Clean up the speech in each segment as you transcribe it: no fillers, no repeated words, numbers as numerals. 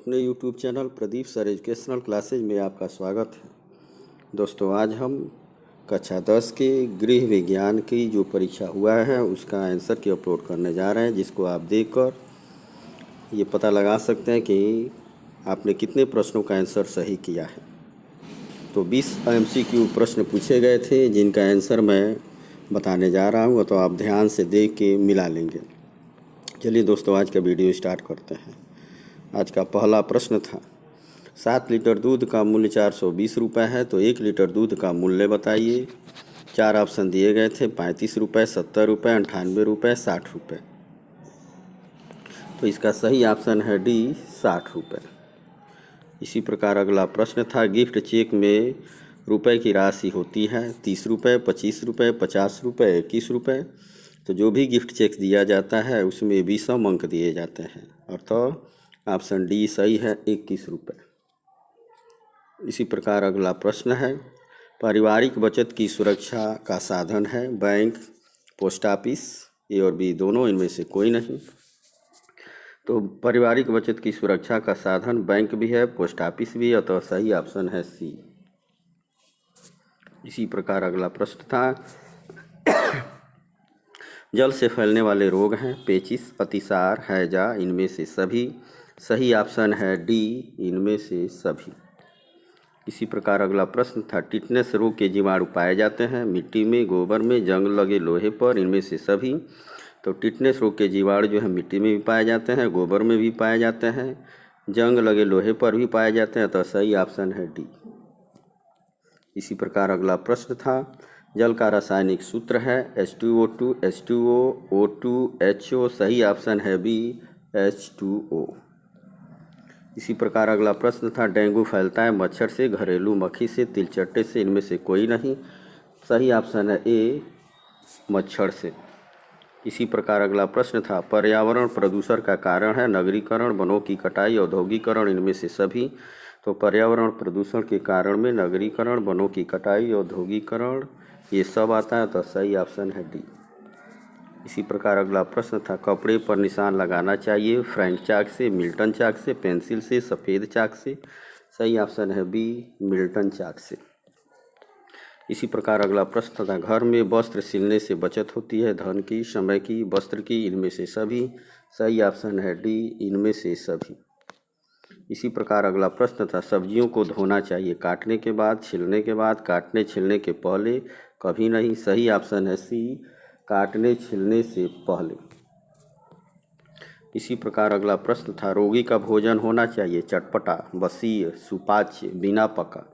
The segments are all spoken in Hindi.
अपने YouTube channel Pradeep sir educational classes में आपका स्वागत है। दोस्तों, आज हम कक्षा 10 के गृह विज्ञान की जो परीक्षा हुआ है उसका आंसर की अपलोड करने जा रहे हैं, जिसको आप देखकर ये पता लगा सकते हैं कि आपने कितने प्रश्नों का आंसर सही किया है। तो 20 MCQ प्रश्न पूछे गए थे, जिनका आंसर मैं बताने जा रहा हूँ, तो आप ध्यान से देख के मिला लेंगे। चलिए दोस्तों, आज का वीडियो स्टार्ट करते हैं। आज का पहला प्रश्न था, 7 लीटर दूध का मूल्य 420 रुपये है, तो 1 लीटर दूध का मूल्य बताइए। 4 ऑप्शन दिए गए थे, 35 रुपये, 70 रुपये, 98 रुपये, 60 रुपये। तो इसका सही ऑप्शन है डी, 60 रुपये। इसी प्रकार अगला प्रश्न था, गिफ्ट चेक में रुपए की राशि होती है 30 रुपये, 25 रुपये, 50 रुपये, 21 रुपये। तो जो भी गिफ्ट चेक दिया जाता है उसमें 20 अंक दिए जाते हैं, और तो ऑप्शन डी सही है, 21 रुपये। इसी प्रकार अगला प्रश्न है, पारिवारिक बचत की सुरक्षा का साधन है बैंक, पोस्ट ऑफिस, ए और बी दोनों, इनमें से कोई नहीं। तो पारिवारिक बचत की सुरक्षा का साधन बैंक भी है, पोस्ट ऑफिस भी है, तो सही ऑप्शन है सी। इसी प्रकार अगला प्रश्न था, जल से फैलने वाले रोग हैं पेचिश, अतिसार, हैजा, इनमें से सभी। सही ऑप्शन है डी, इनमें से सभी। इसी प्रकार अगला प्रश्न था, टिटनेस रोग के जीवाणु पाए जाते हैं मिट्टी में, गोबर में, जंग लगे लोहे पर, इनमें से सभी। तो टिटनेस रोग के जीवाणु जो है मिट्टी में भी पाए जाते हैं, गोबर में भी पाए जाते हैं, जंग लगे लोहे पर भी पाए जाते हैं, तो सही ऑप्शन है डी। इसी प्रकार अगला प्रश्न था, जल का रासायनिक सूत्र है H2O2, H2O, O2, HO। सही ऑप्शन है बी, H2O। इसी प्रकार अगला प्रश्न था, डेंगू फैलता है मच्छर से, घरेलू मक्खी से, तिलचट्टे से, इनमें से कोई नहीं। सही ऑप्शन है ए, मच्छर से। इसी प्रकार अगला प्रश्न था, पर्यावरण प्रदूषण का कारण है नगरीकरण, वनों की कटाई, औद्योगिकरण, इनमें से सभी। तो पर्यावरण प्रदूषण के कारण में नगरीकरण, वनों की कटाई, औद्योगिकरण, ये सब आता है, तो सही ऑप्शन है डी। इसी प्रकार अगला प्रश्न था, कपड़े पर निशान लगाना चाहिए फ्रैंक चाक से, मिल्टन चाक से, पेंसिल से, सफ़ेद चाक से। सही ऑप्शन है बी, मिल्टन चाक से। इसी प्रकार अगला प्रश्न था, घर में वस्त्र सिलने से बचत होती है धन की, समय की, वस्त्र की, इनमें से सभी। सही ऑप्शन है डी, इनमें से सभी। इसी प्रकार अगला प्रश्न था, सब्जियों को धोना चाहिए काटने के बाद, छिलने के बाद, काटने छिलने के पहले, कभी नहीं। सही ऑप्शन है सी, काटने छिलने से पहले। इसी प्रकार अगला प्रश्न था, रोगी का भोजन होना चाहिए चटपटा, बसीय, सुपाच्य, बिना पका।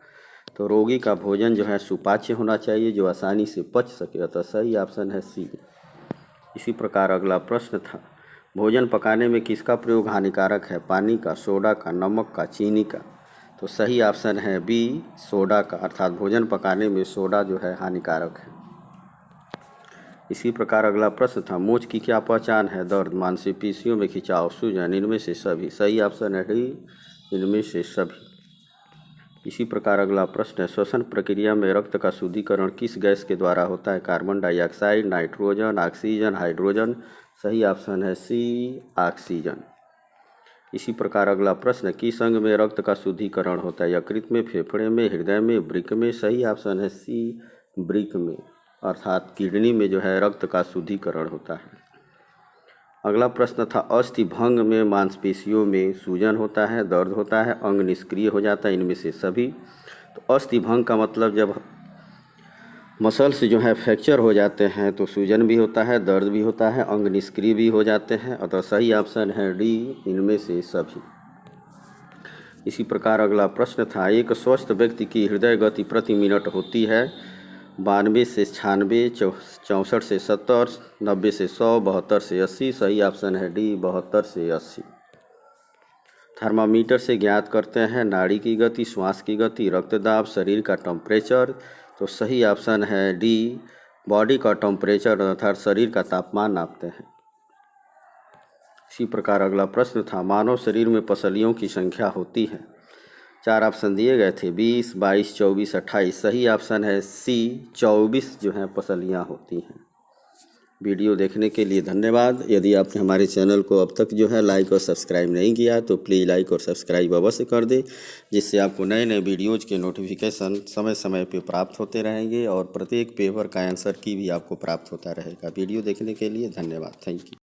तो रोगी का भोजन जो है सुपाच्य होना चाहिए, जो आसानी से पच सके, तो सही ऑप्शन है सी। इसी प्रकार अगला प्रश्न था, भोजन पकाने में किसका प्रयोग हानिकारक है, पानी का, सोडा का, नमक का, चीनी का। तो सही ऑप्शन है बी, सोडा का, अर्थात भोजन पकाने में सोडा जो है हानिकारक है। इसी प्रकार अगला प्रश्न था, मोच की क्या पहचान है, दर्द, मांसपेशियों में खिंचाव, सूजन, इनमें से सभी। सही ऑप्शन है डी, इनमें से सभी। इसी प्रकार अगला प्रश्न है, श्वसन प्रक्रिया में रक्त का शुद्धिकरण किस गैस के द्वारा होता है, carbon dioxide, nitrogen, oxygen, hydrogen. सही ऑप्शन है सी, ऑक्सीजन। इसी प्रकार अगला प्रश्न, किस अंग में रक्त का शुद्धिकरण होता है, यकृत में, फेफड़े में, हृदय में, वृक्क में। सही ऑप्शन है सी, वृक्क में, अर्थात किडनी में जो है रक्त का शुद्धिकरण होता है। अगला प्रश्न था, अस्थि भंग में मांसपेशियों में सूजन होता है, दर्द होता है, अंग निष्क्रिय हो जाता है, इनमें से सभी। तो अस्थि भंग का मतलब जब मसल्स जो है फ्रैक्चर हो जाते हैं तो सूजन भी होता है, दर्द भी होता है, अंग निष्क्रिय भी हो जाते हैं, अतः सही ऑप्शन है डी, इनमें से सभी। इसी प्रकार अगला प्रश्न था, एक स्वस्थ व्यक्ति की हृदय गति प्रति मिनट होती है 92 से 96, 64 से 70, 90 से 100, 72 से 80। सही ऑप्शन है डी, 72 से 80। थर्मामीटर से ज्ञात करते हैं नाड़ी की गति, श्वास की गति, रक्तदाब, शरीर का टेम्परेचर। तो सही ऑप्शन है डी, बॉडी का टेम्परेचर, अर्थात शरीर का तापमान नापते हैं। इसी प्रकार अगला प्रश्न था, मानव शरीर में पसलियों की संख्या होती है, 4 ऑप्शन दिए गए थे 20, 22, 24, 28। सही ऑप्शन है सी, 24 जो है पसलियाँ होती हैं। वीडियो देखने के लिए धन्यवाद। यदि आपने हमारे चैनल को अब तक जो है लाइक और सब्सक्राइब नहीं किया तो प्लीज़ लाइक और सब्सक्राइब अवश्य कर दें, जिससे आपको नए नए वीडियोज़ के नोटिफिकेशन समय समय पे प्राप्त होते रहेंगे और प्रत्येक पेपर का आंसर की भी आपको प्राप्त होता रहेगा। वीडियो देखने के लिए धन्यवाद। Thank you.